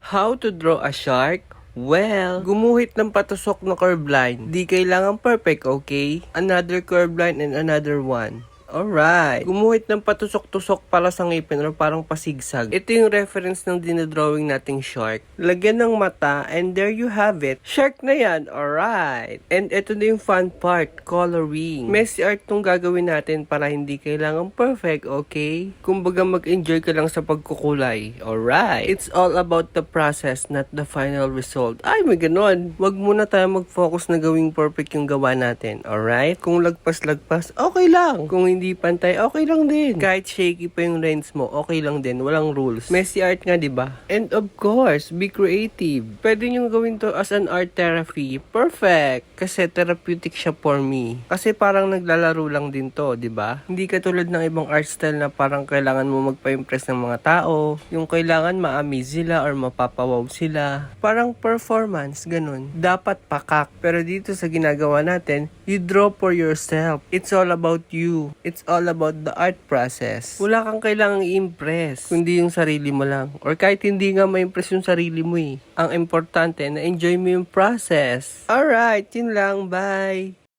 How to draw a shark? Well, gumuhit ng patusok na curve line. Di kailangan perfect, okay? Another curve line and another one. Alright. Gumuhit ng patusok-tusok para sa ngipin or parang pasigsag. Ito yung reference ng dinodrawing nating shark. Lagyan ng mata and there you have it. Shark na yan. Alright. And ito na yung fun part, coloring. Messy art tong gagawin natin para hindi kailangan perfect, okay? Kumbaga mag-enjoy ka lang sa pagkukulay. Alright. It's all about the process, not the final result. Ay, may ganon. Wag muna tayo mag-focus na gawing perfect yung gawa natin. Alright? Kung lagpas-lagpas, okay lang. Kung hindi pantay, okay lang din. Kahit shaky pa yung lens mo, okay lang din. Walang rules. Messy art nga, di ba? And of course, be creative. Pwede nyo gawin to as an art therapy. Perfect! Kasi therapeutic siya for me. Kasi parang naglalaro lang din to, di ba? Hindi katulad ng ibang art style na parang kailangan mo magpa-impress ng mga tao. Yung kailangan ma-amaze sila or mapapawaw sila. Parang performance, ganun. Dapat pakak. Pero dito sa ginagawa natin, you draw for yourself. It's all about you. It's all about the art process. Wala kang kailangang i-impress, kundi yung sarili mo lang. Or kahit hindi nga ma-impress yung sarili mo eh. Ang importante, na-enjoy mo yung process. Alright, yun lang. Bye!